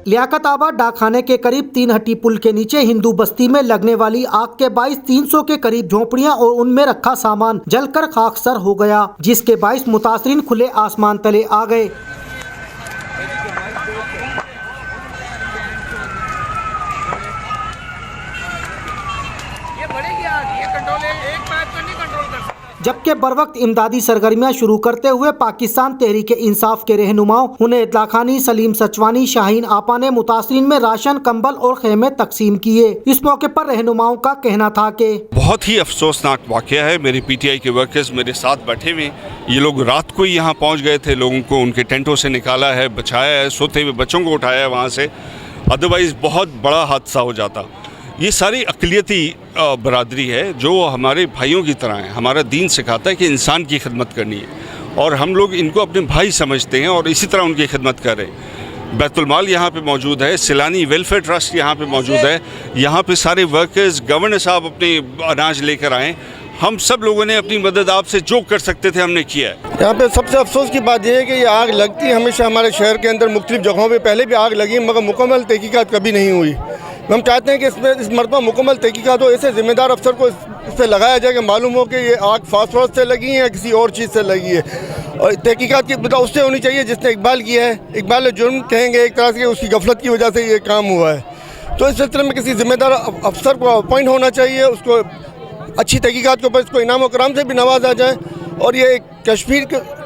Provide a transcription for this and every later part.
लियाकताबाद डाकखाने के करीब 3 हट्टी पुल के नीचे हिंदू बस्ती में लगने वाली आग के 300 के करीब झोपड़ियां और उनमें रखा सामान जलकर खाकसर हो गया, जिसके 22 मुतासरीन खुले आसमान तले आ गए। जबकि बरवक्त इमदादी सरगर्मियां शुरू करते हुए पाकिस्तान तहरीके इंसाफ के रहनुमाओं हुनैर इतलाखानी, सलीम सचवानी, शाहीन आपा ने मुतासरीन में राशन, कंबल और खेमे तकसीम किए। इस मौके पर रहनुमाओं का कहना था कि बहुत ही अफसोसनाक वाक़या है। मेरे पीटीआई के वर्कर्स मेरे साथ बैठे हुए, ये लोग रात को ही यहाँ पहुँच गए थे, लोगों को उनके टेंटों से निकाला है, बचाया है, सोते हुए बच्चों को उठाया है वहाँ से, अदरवाइज़ बहुत बड़ा हादसा हो जाता। ये सारी अक़लियती बरादरी है जो हमारे भाइयों की तरह है। हमारा दीन सिखाता है कि इंसान की खिदमत करनी है और हम लोग इनको अपने भाई समझते हैं और इसी तरह उनकी खिदमत करें। बैतुल माल यहाँ पे मौजूद है, सिलानी वेलफेयर ट्रस्ट यहाँ पे मौजूद है, यहाँ पे सारे वर्कर्स, गवर्नर साहब अपने अनाज लेकर आए। हम सब लोगों ने अपनी मदद आपसे जो कर सकते थे हमने किया है। यहाँ पे सबसे अफसोस की बात यह है कि ये आग लगती है हमेशा हमारे शहर के अंदर मुख्तलिफ जगहों पे पहले भी आग लगी, मगर मुकम्मल तहकीकात कभी नहीं हुई। हम चाहते हैं कि इस मरतबा मुकम्मल तहकीकात हो, ऐसे ज़िम्मेदार अफसर को इस पर लगाया जाए कि मालूम हो कि ये आग फास्फोरस से लगी है या किसी और चीज़ से लगी है, और तहकीकात की मतलब उससे होनी चाहिए जिसने इकबाल किया है। इकबाल जुर्म कहेंगे एक तरह से, उसकी गफलत की वजह से ये काम हुआ है। तो इस सिलसिले में किसी ज़िम्मेदार अफसर को अपॉइंट होना चाहिए, उसको अच्छी तहकीकात के ऊपर इसको इनाम और कराम से भी नवाजा जाए। और ये कश्मीर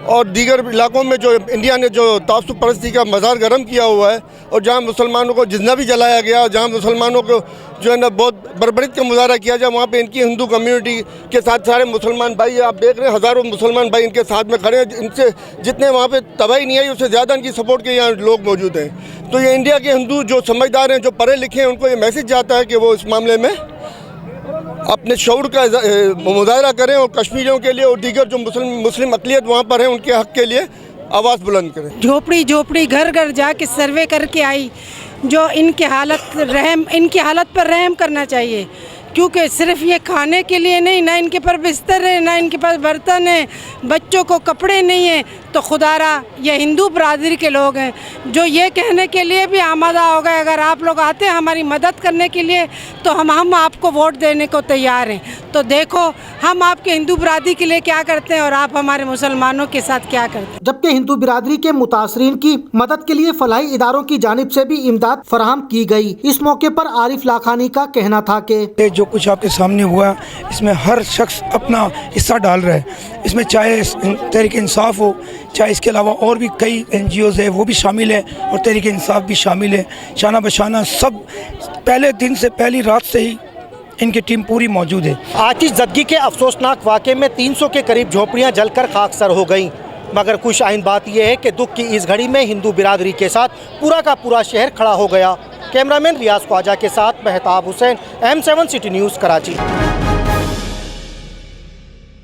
और दीगर इलाकों में जो इंडिया ने जो तासुब परस्ती का मज़ार गर्म किया हुआ है और जहाँ मुसलमानों को जिंदा भी जलाया गया, जहाँ मुसलमानों को जो है ना बहुत बर्बरीत का मुजाहरा किया जाए, वहाँ पे इनकी हिंदू कम्युनिटी के साथ सारे मुसलमान भाई, आप देख रहे हैं हज़ारों मुसलमान भाई इनके साथ में खड़े हैं। इनसे जितने वहाँ पे तबाही नहीं आई उससे ज़्यादा इनकी सपोर्ट के यहाँ लोग मौजूद हैं। तो ये इंडिया के हिंदू जो समझदार हैं, जो पढ़े लिखे हैं, उनको ये मैसेज जाता है कि वो इस मामले में अपने शऊर का मुजाहरा करें और कश्मीरियों के लिए और दीगर जो मुस्लिम अक़लियत वहाँ पर है उनके हक़ के लिए आवाज़ बुलंद करें। झोपड़ी झोपड़ी घर घर जाके सर्वे करके आई, जो इनकी हालत पर रहम करना चाहिए, क्योंकि सिर्फ ये खाने के लिए नहीं, ना इनके पास बिस्तर है, ना इनके पास बर्तन है, बच्चों को कपड़े नहीं है। तो खुदारा ये हिंदू बरादरी के लोग हैं जो ये कहने के लिए भी आमादा हो गए, अगर आप लोग आते हैं हमारी मदद करने के लिए तो हम आपको वोट देने को तैयार हैं। तो देखो हम आपके हिंदू बरादरी के लिए क्या करते हैं और आप हमारे मुसलमानों के साथ क्या करते हैं। जबकि हिंदू बिरादरी के मुतासरीन की मदद के लिए फलाही इदारों की जानिब से भी इमदाद फराहम की गई। इस मौके पर आरिफ लाखानी का कहना था कि जो कुछ आपके सामने हुआ इसमें हर शख्स अपना हिस्सा डाल रहा है। इसमें चाहे तहरीक इंसाफ हो, चाहे इसके अलावा और भी कई NGOs है वो भी शामिल है और तहरीक इंसाफ भी शामिल है। शाना बशाना सब पहले दिन से, पहली रात से ही इनकी टीम पूरी मौजूद है। आतिश ज़दगी के अफसोसनाक वाक़े में 300 के करीब झोपड़ियाँ जलकर खाकसर हो गईं, मगर खुश आइंद बात यह है कि दुख की इस घड़ी में हिंदू बिरादरी के साथ पूरा का पूरा शहर खड़ा हो गया। कैमरामैन रियाज ख्वाजा के साथ Mahtab Hussain, M7 city news, Karachi.